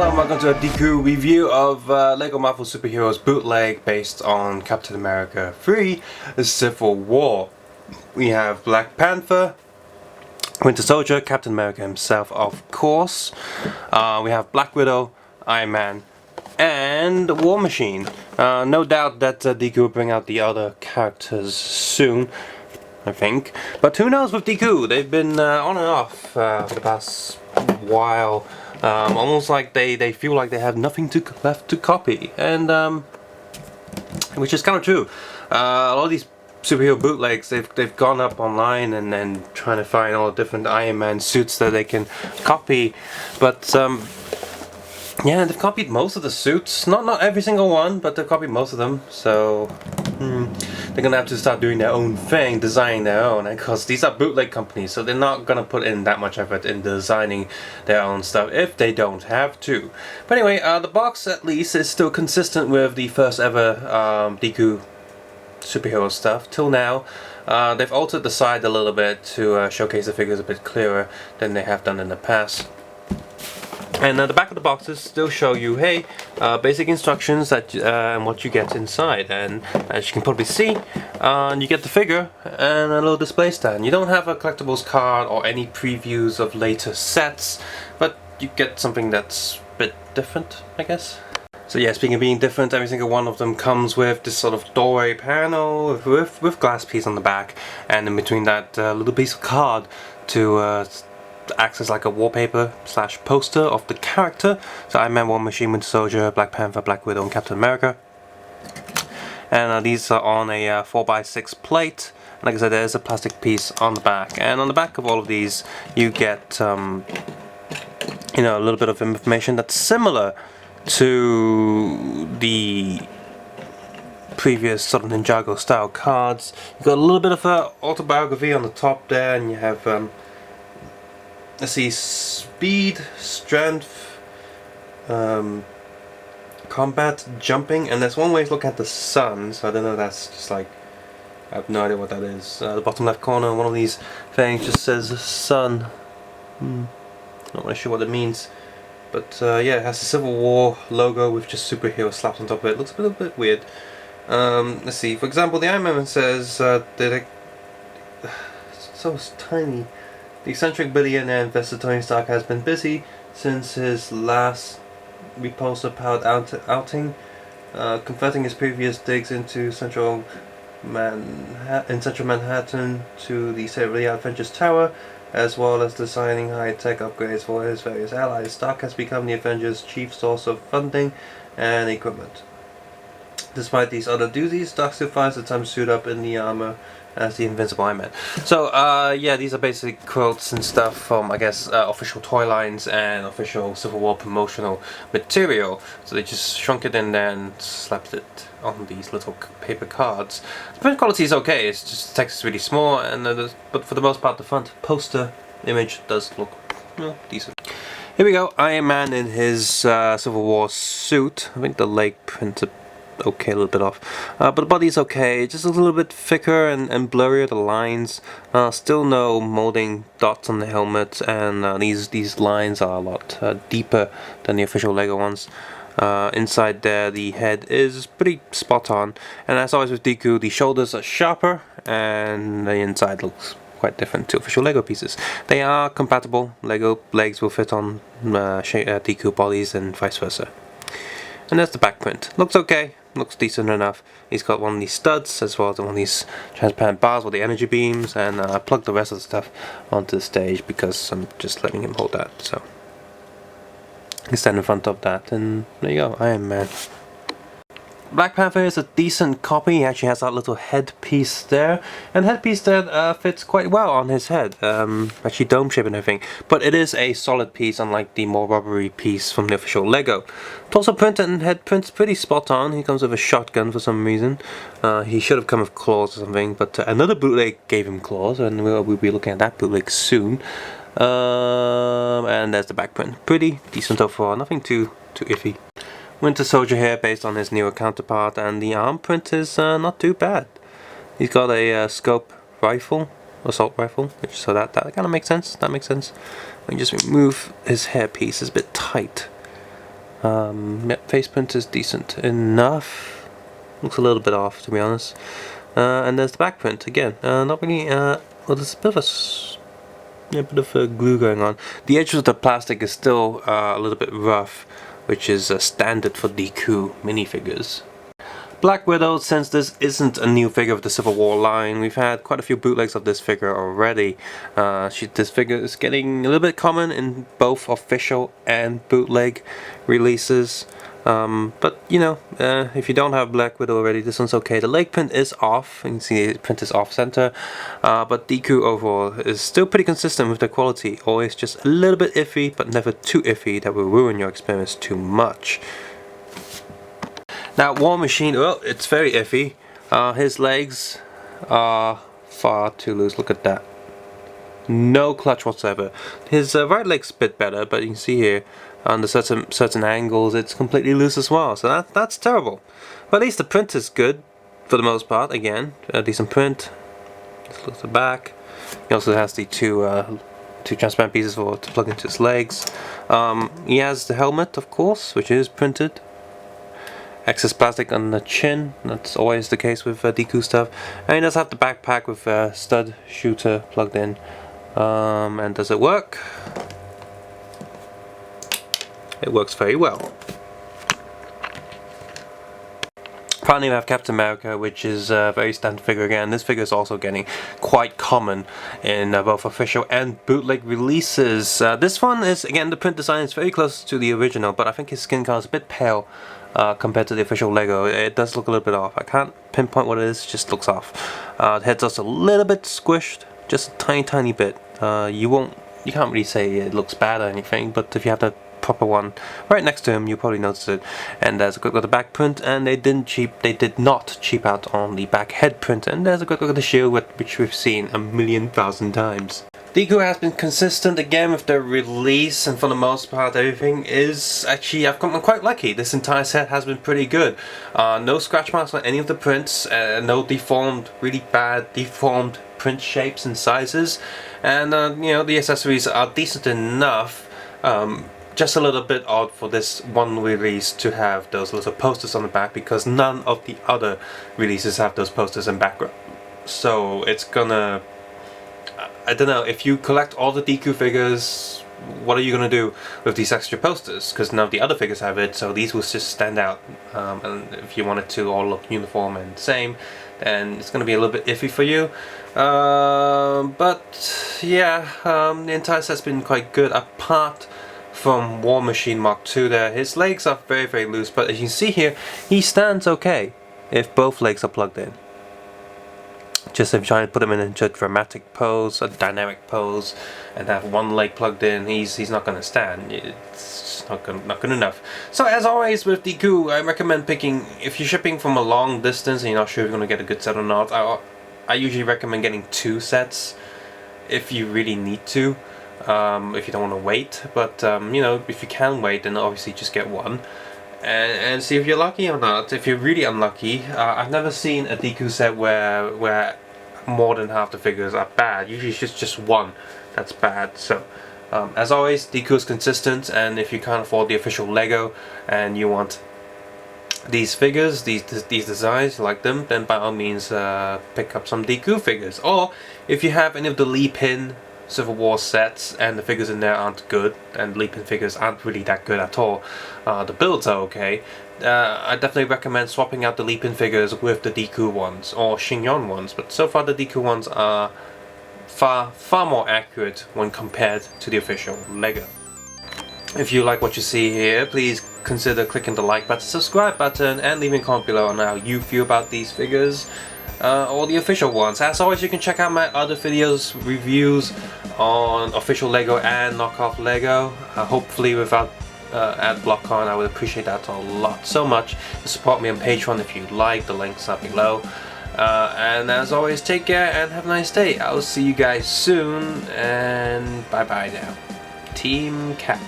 Hello and welcome to a DeCool review of Lego Marvel Superheroes Bootleg based on Captain America 3 Civil War. We have Black Panther, Winter Soldier, Captain America himself of course. We have Black Widow, Iron Man, and War Machine. No doubt that DeCool will bring out the other characters soon, I think. But who knows with DeCool? They've been on and off for the past while. Almost like they feel like they have nothing left to copy, and which is kind of true. A lot of these superhero bootlegs, they've gone up online and then trying to find all the different Iron Man suits that they can copy, but yeah, they've copied most of the suits. Not every single one, but they've copied most of them. So they're gonna have to start doing their own thing, designing their own. And because these are bootleg companies, so they're not gonna put in that much effort in designing their own stuff if they don't have to. But anyway, the box at least is still consistent with the first ever DeCool superhero stuff till now. They've altered the side a little bit to showcase the figures a bit clearer than they have done in the past. And the back of the boxes still show you, hey, basic instructions that and what you get inside. And as you can probably see, you get the figure and a little display stand. You don't have a collectibles card or any previews of later sets, but you get something that's a bit different, I guess. So yeah, speaking of being different, every single one of them comes with this sort of doorway panel with glass piece on the back, and in between that little piece of card to acts as like a wallpaper slash poster of the character. So Iron Man, War Machine, Winter Soldier, Black Panther, Black Widow, and Captain America. And these are on a 4x6 plate. And like I said, there's a plastic piece on the back. And on the back of all of these, you get you know, a little bit of information that's similar to the previous sort of Ninjago style cards. You've got a little bit of autobiography on the top there, and you have let's see, speed, strength, combat, jumping, and there's one way to look at the sun, so I don't know, that's just like, I have no idea what that is. The bottom left corner, one of these things just says sun. Not really sure what it means, but yeah, it has the Civil War logo with just superhero slapped on top of it. Looks a little bit weird. Let's see, for example, the Iron Man says, it's so tiny. The eccentric billionaire investor Tony Stark has been busy since his last repulsor-powered outing, converting his previous digs into Central Manhattan to the state-of-the-art Avengers Tower, as well as designing high-tech upgrades for his various allies. Stark has become the Avengers' chief source of funding and equipment. Despite these other duties, Stark still finds the time to suit up in the armor as the Invincible Iron Man. So yeah, these are basically quotes and stuff from, I guess, official toy lines and official Civil War promotional material. So they just shrunk it in there and slapped it on these little paper cards. The print quality is okay, it's just the text is really small, and but for the most part the front poster image does look, well, decent. Here we go, Iron Man in his Civil War suit. I think the leg print okay, a little bit off, but the body's okay, just a little bit thicker and blurrier, the lines. Still no molding dots on the helmet, and these lines are a lot deeper than the official Lego ones. Inside there, the head is pretty spot on, and as always with DeCool, the shoulders are sharper, and the inside looks quite different to official Lego pieces. They are compatible. Lego legs will fit on DeCool bodies and vice versa. And there's the back print. Looks okay. Looks decent enough. He's got one of these studs as well as one of these transparent bars with the energy beams, and I plugged the rest of the stuff onto the stage because I'm just letting him hold that. So you stand in front of that, and there you go, Iron Man. Black Panther is a decent copy. He actually has that little headpiece there, and the headpiece there fits quite well on his head. Actually dome shape and everything, but it is a solid piece, unlike the more rubbery piece from the official Lego. Torso print and head print's pretty spot on. He comes with a shotgun for some reason. He should have come with claws or something, but another bootleg gave him claws, and we'll be looking at that bootleg soon. And there's the back print. Pretty decent overall, nothing too iffy. Winter Soldier here based on his newer counterpart, and the arm print is not too bad. He's got a scope rifle, assault rifle, so that kind of makes sense. That makes sense. Let me just remove his hairpiece, it's a bit tight. Yep, face print is decent enough. Looks a little bit off, to be honest. And there's the back print again. Not really. Well, there's a bit of a glue going on. The edge of the plastic is still a little bit rough, which is standard for DeCool minifigures. Black Widow, since this isn't a new figure of the Civil War line, we've had quite a few bootlegs of this figure already. This figure is getting a little bit common in both official and bootleg releases. But you know, if you don't have Black Widow already, this one's okay. The leg print is off, you can see the print is off center, but DeCool overall is still pretty consistent with the quality. Always just a little bit iffy, but never too iffy that will ruin your experience too much. Now, War Machine, well, it's very iffy. His legs are far too loose. Look at that. No clutch whatsoever. His right leg's a bit better, but you can see here, under certain angles, it's completely loose as well. So that's terrible. But at least the print is good, for the most part. Again, a decent print. Just look at the back. He also has the two transparent pieces to plug into his legs. He has the helmet, of course, which is printed. Excess plastic on the chin, that's always the case with DeCool stuff. And he does have the backpack with a stud shooter plugged in. And does it work? It works very well. Finally, we have Captain America, which is a very standard figure again. This figure is also getting quite common in both official and bootleg releases. This one is, again, the print design is very close to the original, but I think his skin color is a bit pale compared to the official Lego. It does look a little bit off. I can't pinpoint what it is, it just looks off. The head's also a little bit squished, just a tiny bit. You can't really say it looks bad or anything, but if you have the proper one right next to him, you probably notice it. And there's a quick look at the back print, and they did not cheap out on the back head print. And there's a quick look at the shield, which we've seen a million thousand times. DeCool has been consistent again with the release, and for the most part everything is actually, I'm quite lucky. This entire set has been pretty good. No scratch marks on any of the prints, no really bad deformed print shapes and sizes, and you know, the accessories are decent enough. Just a little bit odd for this one release to have those little posters on the back, because none of the other releases have those posters in background. So it's gonna, I don't know, if you collect all the DeCool figures, what are you gonna do with these extra posters? Because none of the other figures have it, so these will just stand out. And if you want it to all look uniform and same, then it's gonna be a little bit iffy for you. But yeah, the entire set's been quite good, apart from War Machine Mark II there. His legs are very loose, but as you can see here, he stands okay if both legs are plugged in. Just if you're trying to put him in a dramatic pose, a dynamic pose, and have one leg plugged in, he's not going to stand. It's not good enough. So as always with DeCool, I recommend picking, if you're shipping from a long distance and you're not sure if you're going to get a good set or not, I usually recommend getting 2 sets if you really need to. If you don't want to wait, but you know, if you can wait, then obviously just get one and see if you're lucky or not. If you're really unlucky, I've never seen a DeCool set where more than half the figures are bad. Usually it's just one that's bad. So as always, DeCool is consistent, and if you can't afford the official Lego and you want these figures, these designs, you like them, then by all means pick up some DeCool figures. Or if you have any of the Lee Pin Civil War sets and the figures in there aren't good, and Lee Pin figures aren't really that good at all, the builds are okay, I definitely recommend swapping out the Lee Pin figures with the DeCool ones or Xingyon ones. But so far the DeCool ones are far more accurate when compared to the official Lego. If you like what you see here, please consider clicking the like button, subscribe button, and leaving a comment below on how you feel about these figures. Or the official ones. As always, you can check out my other videos, reviews on official Lego and knockoff Lego. Hopefully without ad block on. I would appreciate that a lot, so much. Support me on Patreon if you'd like, the links are below. And as always, take care and have a nice day. I'll see you guys soon, and bye bye now. Team Cap.